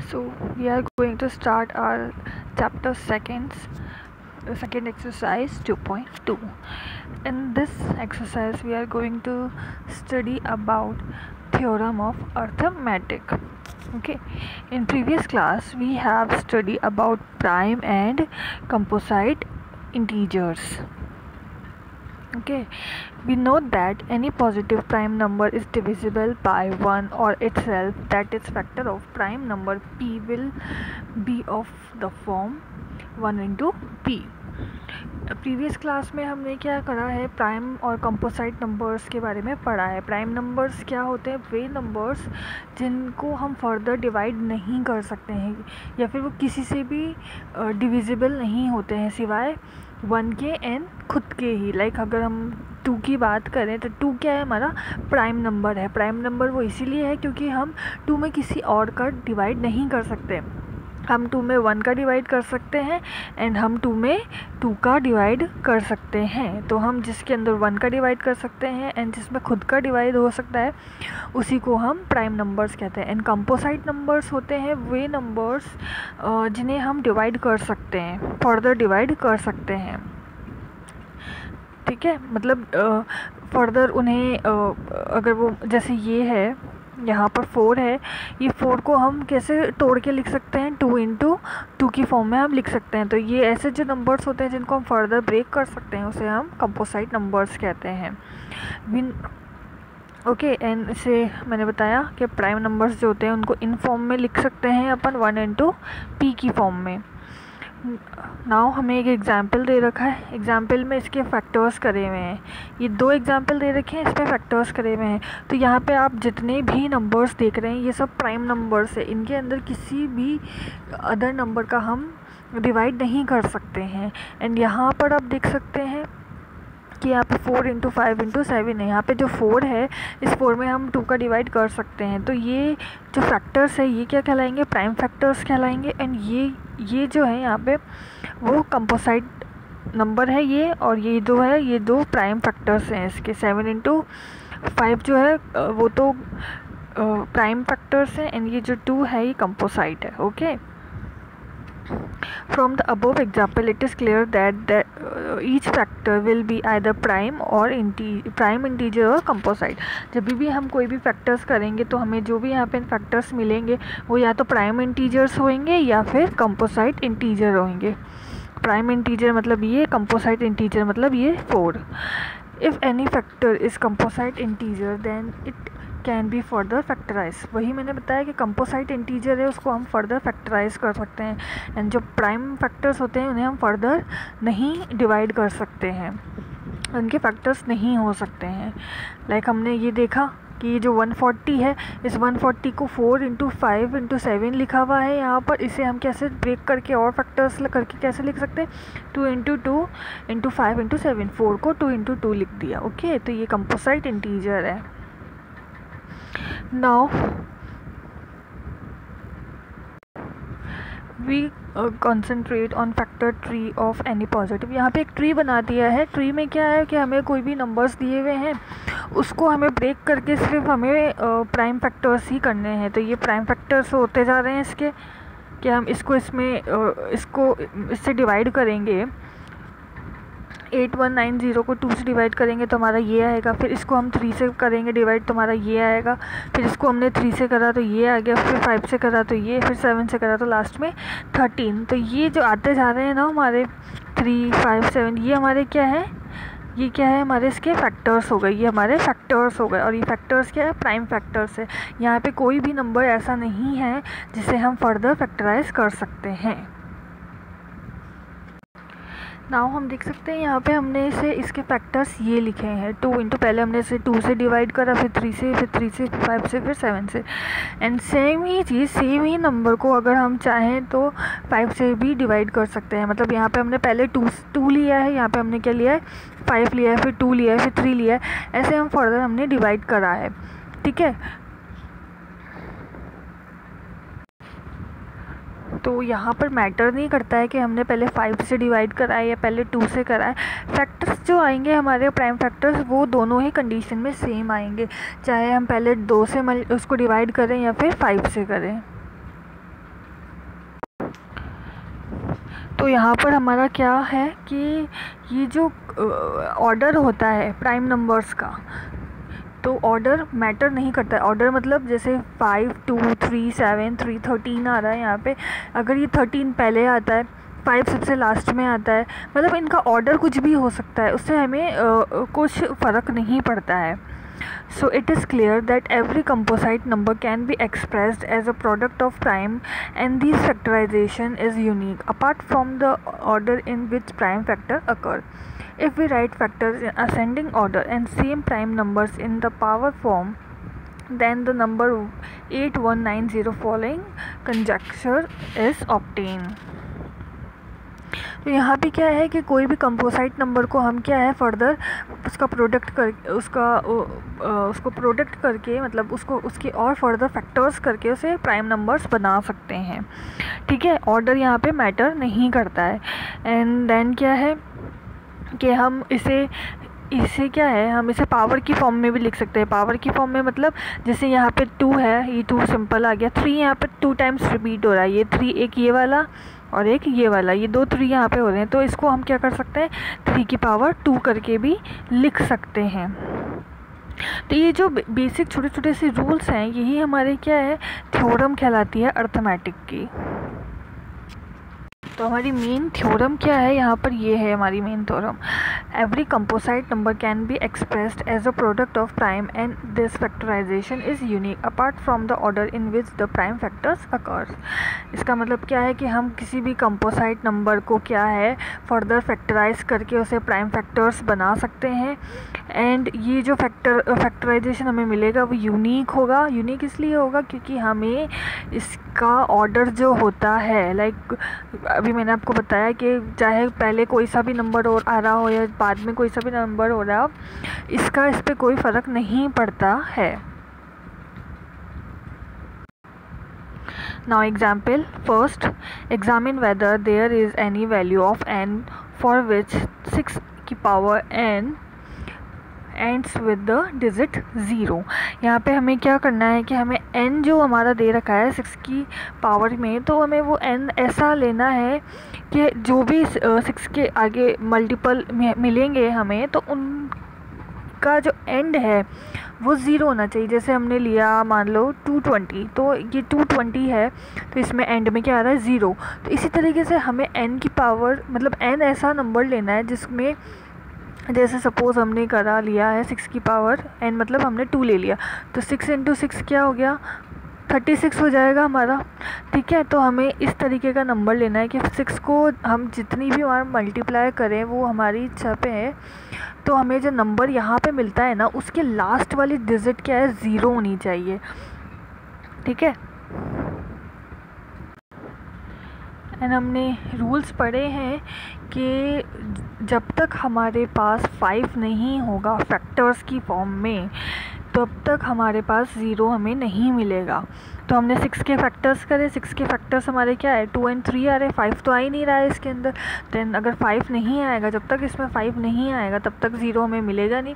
So we are going to start our chapter second exercise 2.2. In this exercise we are going to study about theorem of arithmetic. Okay, in previous class we have studied about prime and composite integers. Okay, we know that any positive prime number is divisible by 1 or itself, that is factor of prime number p will be of the form 1 into p. Previous class में हमने क्या करा है, prime और composite numbers के बारे में पढ़ा है. प्राइम नंबर्स क्या होते हैं? वे नंबर्स जिनको हम फर्दर डिवाइड नहीं कर सकते हैं या फिर वो किसी से भी डिविजिबल नहीं होते हैं सिवाय 1 के एंड खुद के ही. लाइक अगर हम 2 की बात करें तो 2 क्या है? हमारा प्राइम नंबर है. प्राइम नंबर वो इसीलिए है क्योंकि हम 2 में किसी और का डिवाइड नहीं कर सकते. हम 2 में 1 का डिवाइड कर सकते हैं एंड हम 2 में 2 का डिवाइड कर सकते हैं. तो हम जिसके अंदर 1 का डिवाइड कर सकते हैं एंड जिसमें खुद का डिवाइड हो सकता है उसी को हम प्राइम नंबर्स कहते हैं. एंड कंपोसाइट नंबर्स होते हैं वे नंबर्स जिन्हें हम डिवाइड कर सकते हैं, फर्दर डिवाइड कर सकते हैं. ठीक है, मतलब फर्दर उन्हें अगर वो जैसे ये है, यहाँ पर 4 है, ये 4 को हम कैसे तोड़ के लिख सकते हैं? 2 इंटू 2 की फॉर्म में हम लिख सकते हैं. तो ये ऐसे जो नंबर्स होते हैं जिनको हम फर्दर ब्रेक कर सकते हैं उसे हम कंपोसाइट नंबर्स कहते हैं. ओके, एंड इसे मैंने बताया कि प्राइम नंबर्स जो होते हैं उनको इन फॉर्म में लिख सकते हैं अपन 1 इंटू पी की फॉर्म में. नाउ हमें एक एग्जाम्पल दे रखा है. एग्जाम्पल में इसके फैक्टर्स करे हुए हैं. ये 2 एग्जाम्पल दे रखे हैं, इस पर फैक्टर्स करे हुए हैं. तो यहाँ पे आप जितने भी नंबर्स देख रहे हैं ये सब प्राइम नंबर्स है. इनके अंदर किसी भी अदर नंबर का हम डिवाइड नहीं कर सकते हैं. एंड यहाँ पर आप देख सकते हैं कि यहाँ पे 4 इंटू 5 इंटू 7 है. यहाँ पे जो 4 है इस 4 में हम 2 का डिवाइड कर सकते हैं. तो ये जो फैक्टर्स है ये क्या कहलाएंगे? प्राइम फैक्टर्स कहलाएंगे. एंड ये जो है यहाँ पे वो कंपोसाइट नंबर है ये, और ये जो है ये 2 प्राइम फैक्टर्स हैं इसके. 7 इंटू 5 जो है वो तो प्राइम फैक्टर्स हैं एंड ये जो 2 है ये कंपोसाइट है. Okay, from the above example it is clear that each factor will be either prime or prime integer or composite. जब भी हम कोई भी फैक्टर्स करेंगे तो हमें जो भी यहाँ पे फैक्टर्स मिलेंगे वो या तो प्राइम इंटीजर्स होंगे या फिर कंपोसाइट इंटीजर होंगे. प्राइम इंटीजर मतलब ये, कंपोसाइट इंटीजर मतलब ये 4. If any factor is composite integer then it can be further factorize. वही मैंने बताया कि कंपोसाइट इंटीजर है उसको हम फर्दर फैक्टराइज कर सकते हैं. एंड जो प्राइम फैक्टर्स होते हैं उन्हें हम फर्दर नहीं डिवाइड कर सकते हैं, उनके फैक्टर्स नहीं हो सकते हैं. लाइक हमने ये देखा कि ये जो 140 है इस 140 को 4 इंटू 5 इंटू 7 लिखा हुआ है यहाँ पर. इसे हम कैसे ब्रेक करके और फैक्टर्स करके कैसे लिख सकते हैं? 2 इंटू 2 इंटू 5 इंटू 7. 4 को 2 इंटू 2 लिख दिया. ओके, तो ये कंपोसाइट इंटीजर है. Now we concentrate on factor tree of any positive. यहाँ पे एक ट्री बना दिया है. ट्री में क्या है कि हमें कोई भी नंबर्स दिए हुए हैं उसको हमें ब्रेक करके सिर्फ हमें प्राइम फैक्टर्स ही करने हैं. तो ये प्राइम फैक्टर्स होते जा रहे हैं इसके कि हम इसको इससे डिवाइड करेंगे. 8190 को 2 से डिवाइड करेंगे तो हमारा ये आएगा. फिर इसको हम 3 से करेंगे डिवाइड तो हमारा ये आएगा. फिर इसको हमने 3 से करा तो ये आ गया. फिर 5 से करा तो ये, फिर 7 से करा तो लास्ट में 13. तो ये जो आते जा रहे हैं ना हमारे 3, 5, 7, ये हमारे क्या है? ये क्या है? हमारे इसके फैक्टर्स हो गए. ये हमारे फैक्टर्स हो गए. और ये फैक्टर्स क्या है? प्राइम फैक्टर्स है. यहाँ पे कोई भी नंबर ऐसा नहीं है जिसे हम फर्दर फैक्टराइज कर सकते हैं. नाउ हम देख सकते हैं यहाँ पे हमने इसके फैक्टर्स ये लिखे हैं. 2 इंटू, पहले हमने इसे 2 से डिवाइड करा, फिर 3 से, फिर 3 से, 5 से, फिर 7 से. And same he cheese, same he number को अगर हम चाहें तो 5 से भी डिवाइड कर सकते हैं. मतलब यहाँ पे हमने पहले 2 लिया है, यहाँ पे हमने क्या लिया है? 5 लिया है, फिर 2 लिया है, फिर 3 लिया है. ऐसे हम फर्दर हमने डिवाइड करा है. ठीक है, तो यहाँ पर मैटर नहीं करता है कि हमने पहले 5 से डिवाइड करा है या पहले 2 से करा है. फैक्टर्स जो आएंगे हमारे प्राइम फैक्टर्स वो दोनों ही कंडीशन में सेम आएंगे, चाहे हम पहले 2 से उसको डिवाइड करें या फिर 5 से करें. तो यहाँ पर हमारा क्या है कि ये जो ऑर्डर होता है प्राइम नंबर्स का, तो ऑर्डर मैटर नहीं करता है। ऑर्डर मतलब जैसे 5 2 3 7 3 13 आ रहा है यहाँ पे, अगर ये 13 पहले आता है, 5 सबसे लास्ट में आता है, मतलब इनका ऑर्डर कुछ भी हो सकता है, उससे हमें कुछ फ़र्क नहीं पड़ता है। So it is clear that every composite number can be expressed as a product of prime, and this factorization is unique apart from the order in which prime factor occur. If we write factors in ascending order and same prime numbers in the power form, then the number 8190 following conjecture is obtained. तो यहाँ पे क्या है कि कोई भी composite number को हम क्या है फर्दर उसका प्रोडक्ट कर उसको प्रोडक्ट करके, मतलब उसको उसके और फर्दर फैक्टर्स करके उसे प्राइम नंबर्स बना सकते हैं। ठीक है, ऑर्डर यहाँ पे मैटर नहीं करता है। एंड देन क्या है कि हम इसे क्या है, हम इसे पावर की फॉर्म में भी लिख सकते हैं। पावर की फॉर्म में मतलब जैसे यहाँ पे 2 है, ये 2 सिंपल आ गया, 3 यहाँ पे 2 टाइम्स रिपीट हो रहा है, ये 3 एक ये वाला और एक ये वाला, ये 2 3 यहाँ पे हो रहे हैं, तो इसको हम क्या कर सकते हैं 3 की पावर 2 करके भी लिख सकते हैं। तो ये जो बेसिक छोटे छोटे से रूल्स हैं, यही हमारे क्या है थ्योरम कहलाती है अर्थमेटिक की। तो हमारी मेन थ्योरम क्या है यहाँ पर, ये है हमारी main theorem. Every composite number can be expressed as a product of prime and this factorization is unique apart from the order in which the prime factors occurs. इसका मतलब क्या है कि हम किसी भी कंपोसाइट नंबर को क्या है फर्दर फैक्टराइज करके उसे प्राइम फैक्टर्स बना सकते हैं। एंड ये जो फैक्टराइजेशन हमें मिलेगा वो यूनिक होगा। यूनिक इसलिए होगा क्योंकि हमें इसका ऑर्डर जो होता है, लाइक अभी मैंने आपको बताया कि चाहे पहले कोई सा भी नंबर और आ रहा हो या बाद में कोई सा भी नंबर हो रहा हो, इसका इस पर कोई फ़र्क नहीं पड़ता है। Now example first, examine whether there is any value of n for which 6 की power n ends with the digit 0। यहाँ पे हमें क्या करना है कि हमें n जो हमारा दे रखा है 6 की पावर में, तो हमें वो n ऐसा लेना है कि जो भी 6 के आगे मल्टीपल मिलेंगे हमें, तो उनका जो एंड है वो 0 होना चाहिए। जैसे हमने लिया मान लो 220, तो ये 220 है, तो इसमें एंड में क्या आ रहा है 0। तो इसी तरीके से हमें n की पावर मतलब n ऐसा नंबर लेना है जिसमें, जैसे सपोज़ हमने करा लिया है 6 की पावर n, मतलब हमने 2 ले लिया, तो 6 × 6 क्या हो गया 36 हो जाएगा हमारा। ठीक है, तो हमें इस तरीके का नंबर लेना है कि 6 को हम जितनी भी हमारा मल्टीप्लाई करें वो हमारी इच्छा पे है। तो हमें जो नंबर यहाँ पे मिलता है ना, उसके लास्ट वाली डिजिट क्या है 0 होनी चाहिए। ठीक है, एंड हमने रूल्स पढ़े हैं कि जब तक हमारे पास 5 नहीं होगा फैक्टर्स की फॉर्म में, तब तक हमारे पास 0 हमें नहीं मिलेगा। तो हमने 6 के फैक्टर्स करे, 6 के फैक्टर्स हमारे क्या है 2 और 3 आ रहे, 5 तो आ ही नहीं रहा है इसके अंदर। देन अगर 5 नहीं आएगा, जब तक इसमें 5 नहीं आएगा तब तक 0 हमें मिलेगा नहीं।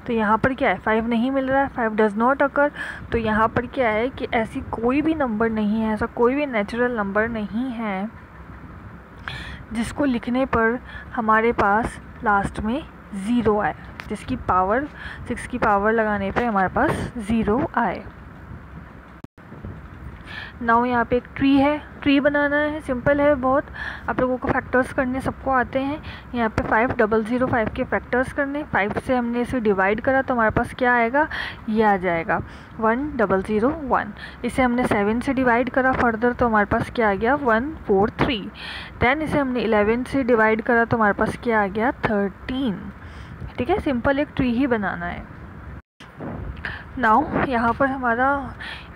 तो यहाँ पर क्या है 5 नहीं मिल रहा है, 5 डज़ नॉट अकर। तो यहाँ पर क्या है कि ऐसी कोई भी नंबर नहीं है, ऐसा कोई भी नेचुरल नंबर नहीं है जिसको लिखने पर हमारे पास लास्ट में 0 आए, जिसकी पावर 6 की पावर लगाने पे हमारे पास 0 आए। नाउ यहाँ पे एक ट्री है, ट्री बनाना है, सिंपल है बहुत। आप लोगों को फैक्टर्स करने सबको आते हैं। यहाँ पे 5005 के फैक्टर्स करने, 5 से हमने इसे डिवाइड करा तो हमारे पास क्या आएगा, ये आ जाएगा 1001। इसे हमने 7 से डिवाइड करा फर्दर तो हमारे पास क्या आ गया 143। दैन इसे हमने 11 से डिवाइड करा तो हमारे पास क्या आ गया 13। ठीक है, सिंपल एक ट्री ही बनाना है। नाउ यहाँ पर हमारा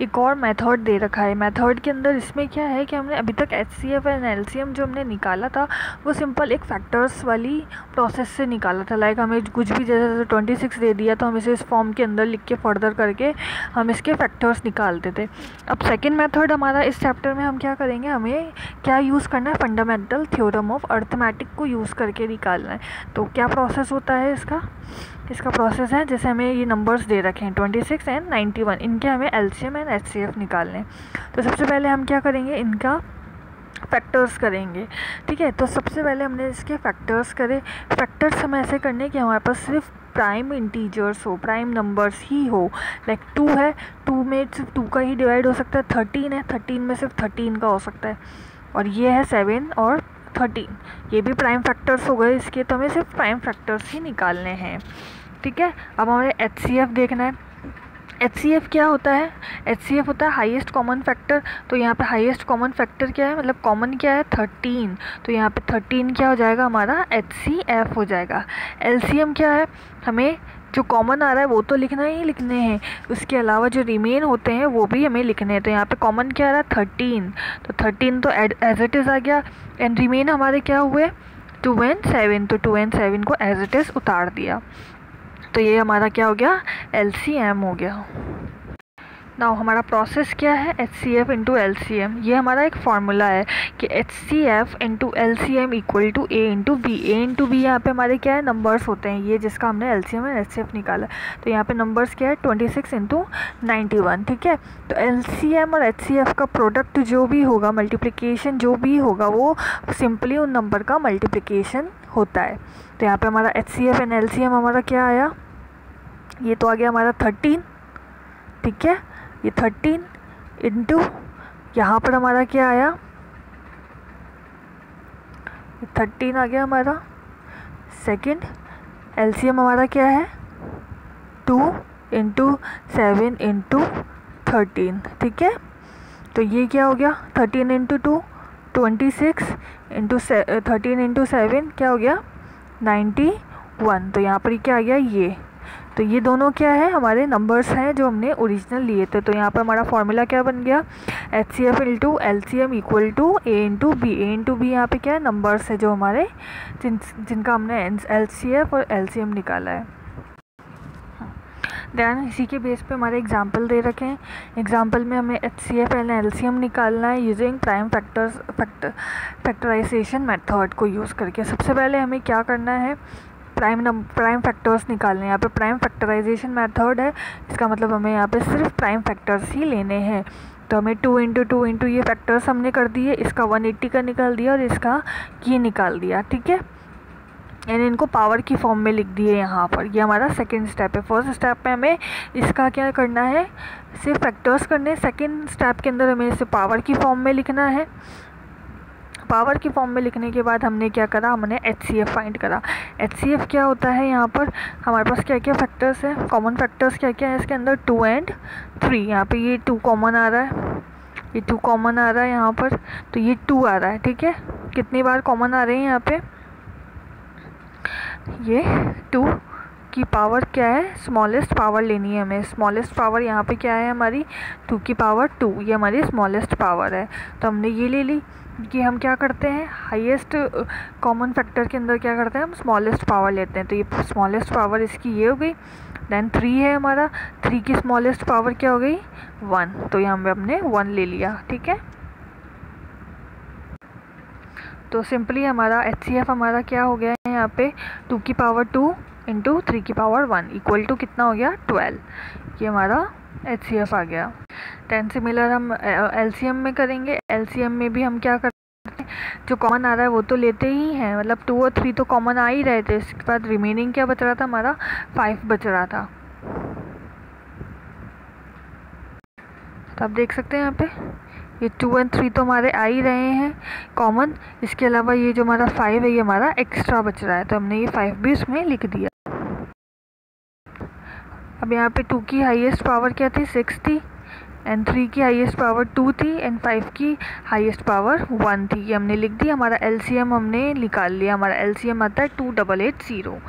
एक और मेथड दे रखा है। मेथड के अंदर इसमें क्या है कि हमने अभी तक HCF एंड LCM जो हमने निकाला था वो सिंपल एक फैक्टर्स वाली प्रोसेस से निकाला था। लाइक हमें कुछ भी जैसे 26 दे दिया तो हम इसे इस फॉर्म के अंदर लिख के फर्दर करके हम इसके फैक्टर्स निकालते थे। अब सेकेंड मेथड हमारा इस चैप्टर में हम क्या करेंगे, हमें क्या यूज़ करना है, फंडामेंटल थ्योरम ऑफ अर्थमेटिक को यूज़ करके निकालना है। तो क्या प्रोसेस होता है इसका प्रोसेस है, जैसे हमें ये नंबर्स दे रखे हैं 26 एंड 91, इनके हमें LCM एंड HCF निकालने हैं। तो सबसे पहले हम क्या करेंगे, इनका फैक्टर्स करेंगे। ठीक है, तो सबसे पहले हमने इसके फैक्टर्स करे। फैक्टर्स हमें ऐसे करने कि हमारे पास सिर्फ प्राइम इंटीजर्स हो, प्राइम नंबर्स ही हो। लाइक 2 है, 2 में सिर्फ 2 का ही डिवाइड हो सकता है। 13 है, 13 में सिर्फ 13 का हो सकता है। और ये है 7 और 13, ये भी प्राइम फैक्टर्स हो गए इसके, तो हमें सिर्फ प्राइम फैक्टर्स ही निकालने हैं। ठीक है, अब हमें HCF देखना है। HCF क्या होता है? HCF होता है हाईएस्ट कॉमन फैक्टर। तो यहाँ पे हाईएस्ट कॉमन फैक्टर क्या है, मतलब कॉमन क्या है? 13। तो यहाँ पे 13 क्या हो जाएगा हमारा? HCF हो जाएगा। LCM क्या है? हमें जो कॉमन आ रहा है वो तो लिखना ही लिखने हैं, उसके अलावा जो रिमेन होते हैं वो भी हमें लिखने हैं। तो यहाँ पे कॉमन क्या आ रहा है? 13। तो 13 तो एज इट इज़ आ गया, एंड रिमेन हमारे क्या हुए? 2 and 7। तो 2 and 7 को एज इट इज़ उतार दिया। तो ये हमारा क्या हो गया? LCM हो गया। नाउ हमारा प्रोसेस क्या है? HCF into LCM। ये हमारा एक फार्मूला है कि HCF into LCM equal to A into B। A into B यहाँ पे हमारे क्या है? नंबर्स होते हैं, ये जिसका हमने LCM और HCF निकाला। तो यहाँ पे नंबर्स क्या है? 26 इंटू 91। ठीक है, तो LCM और HCF का प्रोडक्ट जो भी होगा, मल्टीप्लिकेशन जो भी होगा, वो सिंपली उन नंबर का मल्टीप्लिकेशन होता है। तो यहाँ पे हमारा HCF एंड LCM हमारा क्या आया? ये तो आ गया हमारा 13। ठीक है, ये 13 इंटू यहाँ पर हमारा क्या आया? 13 आ गया हमारा। सेकंड LCM हमारा क्या है? 2 इंटू 7 इंटू 13। ठीक है, तो ये क्या हो गया? 13 इंटू 2 26 इंटू 13 इंटू 7 क्या हो गया? 91। तो यहाँ पर क्या आ गया? ये तो ये दोनों क्या है? हमारे नंबर्स हैं जो हमने ओरिजिनल लिए थे। तो यहाँ पर हमारा फॉर्मूला क्या बन गया? HCF into LCM equal to A into B। A into B यहाँ पे क्या है? नंबर्स है जो हमारे जिनका हमने LCF और LCM निकाला है। ध्यान, इसी के बेस पे हमारे एग्जाम्पल दे रखे हैं। एग्जाम्पल में हमें HCF एंड LCM निकालना है यूजिंग प्राइम फैक्टराइजेशन मेथड को यूज़ करके। सबसे पहले हमें क्या करना है? प्राइम फैक्टर्स निकालने हैं। यहाँ पे प्राइम फैक्टराइजेशन मेथड है, इसका मतलब हमें यहाँ पे सिर्फ प्राइम फैक्टर्स ही लेने हैं। तो हमें 2 इंटू 2 इंटू ये फैक्टर्स हमने कर दिए, इसका 180 का निकाल दिया और इसका ये निकाल दिया। ठीक है, यानी इनको पावर की फॉर्म में लिख दिए यहाँ पर। ये हमारा सेकंड स्टेप है। फर्स्ट स्टेप में हमें इसका क्या करना है? सिर्फ फैक्टर्स करने हैं। सेकंड स्टेप के अंदर हमें इसे पावर की फॉर्म में लिखना है। पावर की फॉर्म में लिखने के बाद हमने क्या करा? हमने HCF फाइंड करा। HCF क्या होता है? यहाँ पर हमारे पास क्या क्या फैक्टर्स हैं? कॉमन फैक्टर्स क्या क्या है इसके अंदर? 2 and 3। यहाँ पे ये 2 कॉमन आ रहा है, ये 2 कॉमन आ रहा है यहाँ पर, तो ये 2 आ रहा है। ठीक है, कितनी बार कॉमन आ रहे हैं यहाँ पे? ये 2 की पावर क्या है? स्मॉलेस्ट पावर लेनी है हमें। स्मॉलेस्ट पावर यहाँ पे क्या है हमारी? 2 की पावर 2, ये हमारी स्मॉलेस्ट पावर है। तो हमने ये ले ली कि हम क्या करते हैं? हाईएस्ट कॉमन फैक्टर के अंदर क्या करते हैं? हम स्मॉलेस्ट पावर लेते हैं। तो ये स्मॉलेस्ट पावर इसकी ये हो गई। देन 3 है हमारा, 3 की स्मॉलेस्ट पावर क्या हो गई? 1। तो यहाँ पे हमने 1 ले लिया। ठीक है, तो सिंपली हमारा HCF हमारा क्या हो गया है यहाँ पे? 2 की पावर 2 इंटू 3 की पावर 1 इक्वल टू कितना हो गया? 12। ये हमारा HCF आ गया। टेन सिमिलर हम LCM में करेंगे। LCM में भी हम क्या करते हैं? जो कॉमन आ रहा है वो तो लेते ही हैं, मतलब 2 और 3 तो कॉमन आ ही रहे थे। इसके बाद रिमेनिंग क्या बच रहा था हमारा? 5 बच रहा था। तो आप देख सकते हैं यहाँ पे ये 2 और 3 तो हमारे आ ही रहे हैं कॉमन। इसके अलावा ये जो हमारा 5 है ये हमारा एक्स्ट्रा बच रहा है, तो हमने ये 5 भी उसमें लिख दिया। अब यहाँ पे 2 की हाईएस्ट पावर क्या थी? 6 थी, एंड 3 की हाईएस्ट पावर 2 थी, एंड 5 की हाईएस्ट पावर 1 थी। ये हमने लिख दी। हमारा LCM हमने निकाल लिया। हमारा LCM आता है 2880।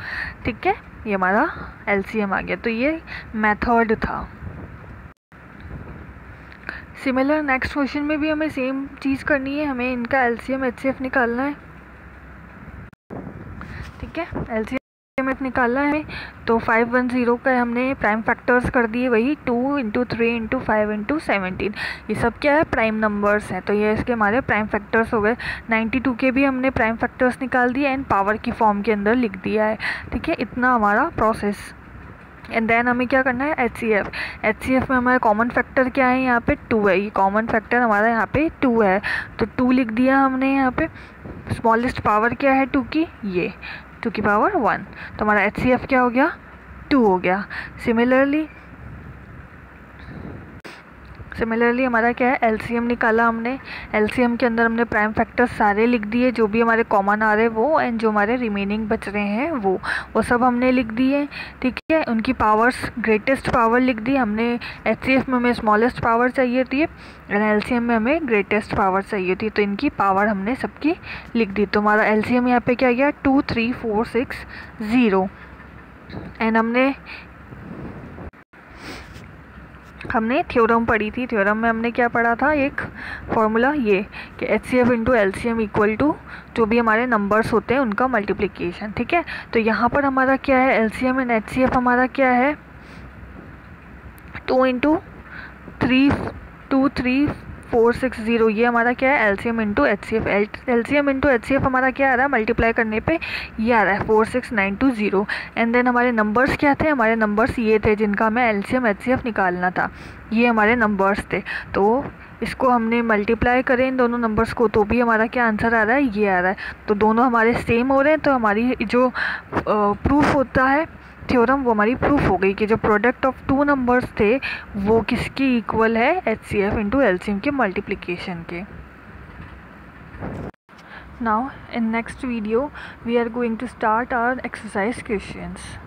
ठीक है, ये हमारा LCM आ गया। तो ये मेथड था। सिमिलर नेक्स्ट क्वेश्चन में भी हमें सेम चीज़ करनी है। हमें इनका LCM HCF निकालना है। ठीक है, LCM निकालना है। तो 510 का हमने प्राइम फैक्टर्स कर दिए, वही 2 इंटू 3 इंटू 5 इंटू 17। ये सब क्या है? प्राइम नंबर्स हैं। तो ये इसके हमारे प्राइम फैक्टर्स हो गए। 92 के भी हमने प्राइम फैक्टर्स निकाल दिए एंड पावर की फॉर्म के अंदर लिख दिया है। ठीक है, इतना हमारा प्रोसेस एंड देन हमें क्या करना है, HCF में हमारा कॉमन फैक्टर क्या है, यहाँ पे 2 है, ये कॉमन फैक्टर हमारा यहाँ पे 2 है, तो 2 लिख दिया हमने यहाँ पे। स्मॉलेस्ट पावर क्या है 2 की, ये 2 की पावर 1, तो हमारा HCF क्या हो गया, 2 हो गया। सिमिलरली हमारा क्या है, LCM निकाला हमने। LCM के अंदर हमने प्राइम फैक्टर सारे लिख दिए, जो भी हमारे कॉमन आ रहे वो, एंड जो हमारे रिमेनिंग बच रहे हैं वो सब हमने लिख दिए, ठीक है। उनकी पावर्स, ग्रेटेस्ट पावर लिख दी हमने। HCF में हमें स्मॉलेस्ट पावर चाहिए थी एंड LCM में हमें ग्रेटेस्ट पावर चाहिए थी, तो इनकी पावर हमने सबकी लिख दी। तो हमारा LCM यहाँ पे क्या गया, 2 3 4 6 0। एंड हमने थ्योरम पढ़ी थी, थ्योरम में हमने क्या पढ़ा था, एक फॉर्मूला ये कि HCF into LCM equal to जो भी हमारे नंबर्स होते हैं उनका मल्टीप्लिकेशन, ठीक है। तो यहाँ पर हमारा क्या है, LCM एंड HCF हमारा क्या है, 2 इंटू 3 ये हमारा क्या है, LCM into HCF। LCM into HCF हमारा क्या आ रहा है, मल्टीप्लाई करने पे ये आ रहा है 46920। एंड देन हमारे नंबर्स क्या थे, हमारे नंबर्स ये थे जिनका हमें LCM HCF निकालना था, ये हमारे नंबर्स थे। तो इसको हमने मल्टीप्लाई करें इन दोनों नंबर्स को, तो भी हमारा क्या आंसर आ रहा है, ये आ रहा है। तो दोनों हमारे सेम हो रहे हैं, तो हमारी जो प्रूफ होता है थ्योरम, वो हमारी प्रूफ हो गई कि जो प्रोडक्ट ऑफ 2 नंबर्स थे वो किसकी इक्वल है, HCF इंटू LCM के मल्टीप्लिकेशन के। Now in next video we are going to start our exercise questions.